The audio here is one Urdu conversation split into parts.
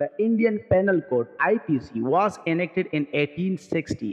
The Indian Penal Code (IPC) was enacted in 1860.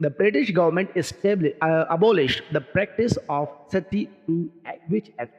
The British government abolished the practice of sati through which act?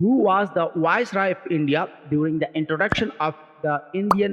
who was the viceroy of India during the introduction of the Indian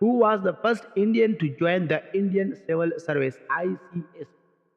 Who was the first Indian to join the Indian Civil Service (ICS)?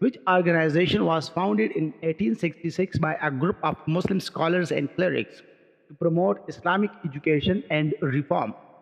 Which organization was founded in 1866 by a group of Muslim scholars and clerics to promote Islamic education and reform?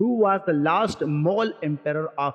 Who was the last Mughal emperor of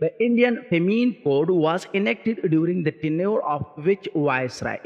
The Indian Famine Code was enacted during the tenure of which viceroy?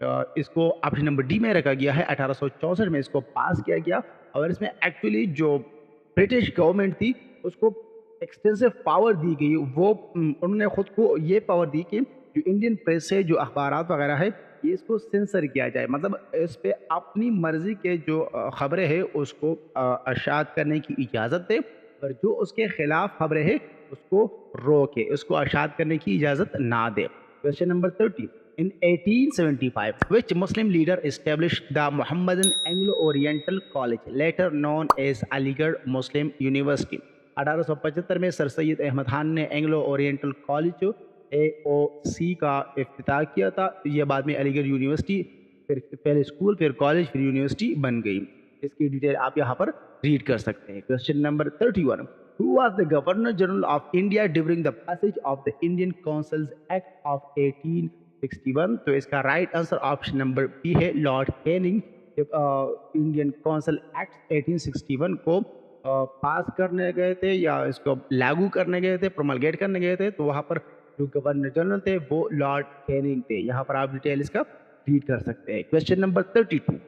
اس کو آپشن نمبر ڈی میں رکھا گیا ہے. 1864 میں اس کو پاس کیا گیا اور اس میں ایکچولی جو برٹش گورنمنٹ تھی اس کو ایکسٹینسو پاور دی گئی. وہ انہوں نے خود کو یہ پاور دی کہ جو انڈین پریس ہے, جو اخبارات وغیرہ ہے, یہ اس کو سینسر کیا جائے. مطلب اس پہ اپنی مرضی کے جو خبریں ہیں اس کو اشاعت کرنے کی اجازت دے, اور جو اس کے خلاف خبریں ہیں اس کو روکے, اس کو اشاعت کرنے کی اجازت نہ دے. Question number 30. In 1875, which Muslim leader established the Muhammadan Anglo-Oriental College, later known as Aligarh Muslim University? 1875 میں سر سید احمد خان نے اینگلو اورینٹل کالج AOC کا افتتاح کیا تھا. یہ بعد میں علی گڑھ یونیورسٹی, پھر پہلے اسکول, پھر کالج, پھر یونیورسٹی بن گئی. اس کی ڈیٹیل آپ یہاں پر ریڈ کر سکتے ہیں. Question number 31. Who was the Governor General of India during the passage of the Indian Councils Act of 1861? تو اس کا right answer option number be ہے, لارڈ کیننگ. جب انڈین کونسل ایکٹ 1861 کو پاس کرنے گئے تھے یا اس کو لاگو کرنے گئے تھے, پروملگیٹ کرنے گئے تھے, تو وہاں پر جو گورنر جنرل تھے وہ لارڈ کیننگ تھے. یہاں پر آپ ڈیٹیل اس کا ریڈ کر سکتے ہیں. Question number 32.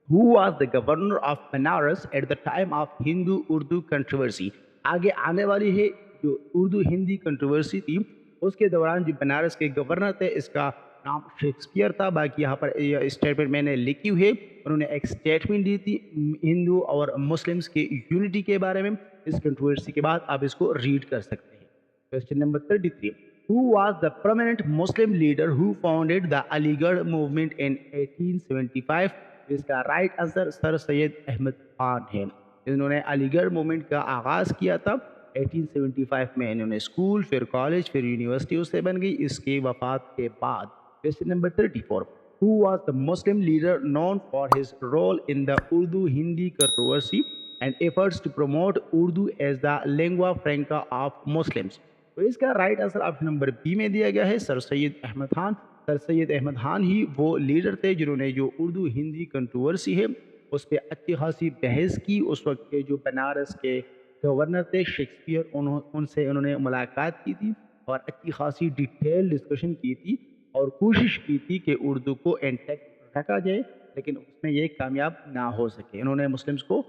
Who was the governor of Benares at the time of Hindu-Urdu controversy? آگے آنے والی ہے جو اردو ہندی کنٹروورسی تھی اس کے دوران جو بنارس کے گورنر تھے اس کا نام شیکسپیئر تھا. باقی یہاں پر اسٹیٹمنٹ میں نے لکھی ہوئی ہے, انہوں نے ایک اسٹیٹمنٹ دی تھی ہندو اور مسلمس کے یونٹی کے بارے میں. اس کنٹروورسی کے بعد آپ اس کو ریڈ کر سکتے ہیں. Question number 33. Who was the prominent Muslim leader who founded the Aligarh movement in 1875? اس کا رائٹ آنسر سر سید احمد خان ہے. انہوں نے علی گڑھ موومنٹ کا آغاز کیا تھا 1875 میں. انہوں نے اسکول, پھر کالج, پھر یونیورسٹی اس سے بن گئی اس کی وفات کے بعد. Question number 34. Who was the Muslim leader known for his role in the Urdu-Hindi controversy and efforts to promote Urdu as the lingua franca of Muslims? تو اس کا right answer option number be میں دیا گیا ہے, سر سید احمد خان. سر سید احمد خان ہی وہ لیڈر تھے جنہوں نے جو اردو ہندی کنٹروورسی ہے اس پہ اچھی خاصی بحث کی. اس وقت کے جو بنارس کے گورنر تھے شیکسپیئر, ان سے انہوں نے ملاقات کی تھی اور اچھی خاصی ڈیٹیل ڈسکشن کی تھی اور کوشش کی تھی کہ اردو کو انٹیکٹ رکھا جائے, لیکن اس میں یہ کامیاب نہ ہو سکے. انہوں نے مسلمس کو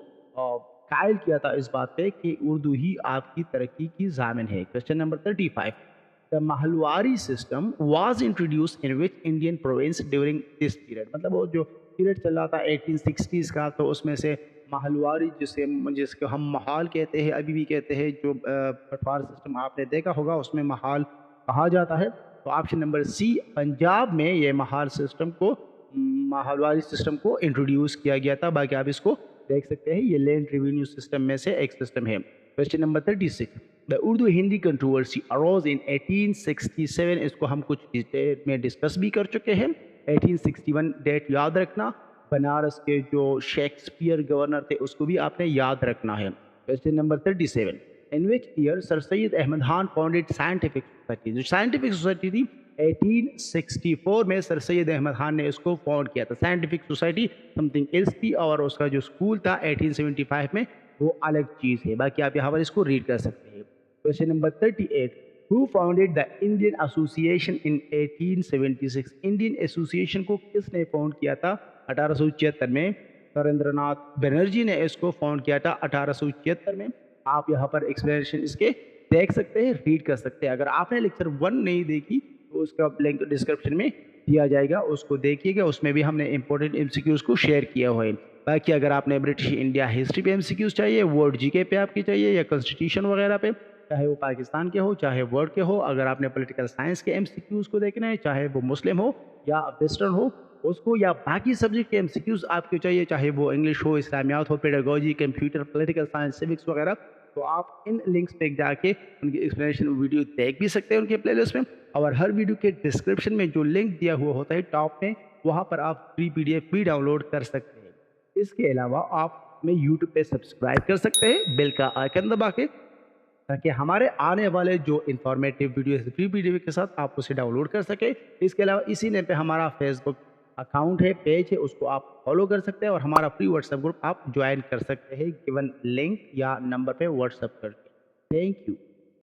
قائل کیا تھا اس بات پہ کہ اردو ہی آپ کی ترقی کی ضامن ہے. Question number 35. The Mahalwari system was introduced in which Indian province during this period? مطلب وہ جو پیریڈ چل رہا تھا 1860s کا, تو اس میں سے ماہلواری جس کو ہم محال کہتے ہیں, ابھی بھی کہتے ہیں, جو پٹوار سسٹم آپ نے دیکھا ہوگا اس میں محال کہا جاتا ہے. تو آپشن نمبر سی, پنجاب میں یہ محال سسٹم کو, ماہلواری سسٹم کو انٹروڈیوس کیا گیا تھا. باقی آپ اس کو دیکھ سکتے ہیں, یہ لینڈ ریونیو سسٹم میں سے ایک سسٹم ہے. Question number 36. The Urdu Hindi controversy arose in 1867. اس کو ہم کچھ ڈیٹیل میں ڈسکس بھی کر چکے ہیں. 1861 ڈیٹ یاد رکھنا. بنارس کے جو شیکسپیئر گورنر تھے اس کو بھی آپ نے یاد رکھنا ہے. Question number 37. In which year sir Syed Ahmad Khan founded scientific society? جو سائنٹیفک سوسائٹی تھی 1864 میں سر سید احمد خان نے اس کو فاؤنڈ کیا تھا. Scientific society something else تھی اور اس کا جو اسکول تھا 1875 میں وہ الگ چیز ہے. باقی آپ یہاں پر اس کو ریڈ کر سکتے ہیں. Question number 38. Who founded the Indian Association in 1876? Indian association کو کس نے فاؤنڈ کیا تھا 1876 میں؟ نریندر ناتھ بنرجی نے اس کو فاؤنڈ کیا تھا 1876 میں. آپ یہاں پر ایکسپلینیشن اس کے دیکھ سکتے ہیں, ریڈ کر سکتے ہیں. اگر آپ نے لیکچر 1 نہیں دیکھی تو اس کا لنک ڈسکرپشن میں دیا جائے گا, اس کو دیکھیے گا. اس میں بھی ہم نے امپورٹنٹ MCQs کو شیئر کیا ہوا ہے. باقی اگر آپ نے برٹش انڈیا ہسٹری پہ MCQs چاہیے, ورلڈ GK پہ آپ کی چاہیے, یا کنسٹیٹیوشن وغیرہ پہ, چاہے وہ پاکستان کے ہو چاہے ورلڈ کے ہو, اگر آپ نے پولیٹیکل سائنس کے MCQs کو دیکھنا ہے, چاہے وہ مسلم ہو یا ویسٹرن ہو اس کو, یا باقی سبجیکٹ کے MCQs آپ کو چاہیے, چاہے وہ انگلش ہو, اسلامیات ہو, pedagogy, computer, political science, civics وغیرہ, تو آپ ان لنکس پہ جا کے ان کی ایکسپلینیشن ویڈیو دیکھ بھی سکتے ہیں ان کے پلے لسٹ میں. اور ہر ویڈیو کے ڈسکرپشن میں جو لنک دیا ہوا ہوتا ہے ٹاپ میں, وہاں پر آپ فری PDF بھی ڈاؤن لوڈ کر سکتے ہیں. اس کے علاوہ آپ میں YouTube پہ سبسکرائب کر سکتے ہیں بیل کا آئکن دبا کے, تاکہ ہمارے آنے والے جو انفارمیٹیو ویڈیوز فری PDF کے ساتھ آپ اسے ڈاؤن لوڈ کر سکیں. اس کے علاوہ اسی نیم پہ ہمارا فیس بک اکاؤنٹ ہے, پیج ہے, اس کو آپ فالو کر سکتے ہیں, اور ہمارا فری WhatsApp گروپ آپ جوائن کر سکتے ہیں گیون لنک یا نمبر پہ WhatsApp کر کے. Thank you.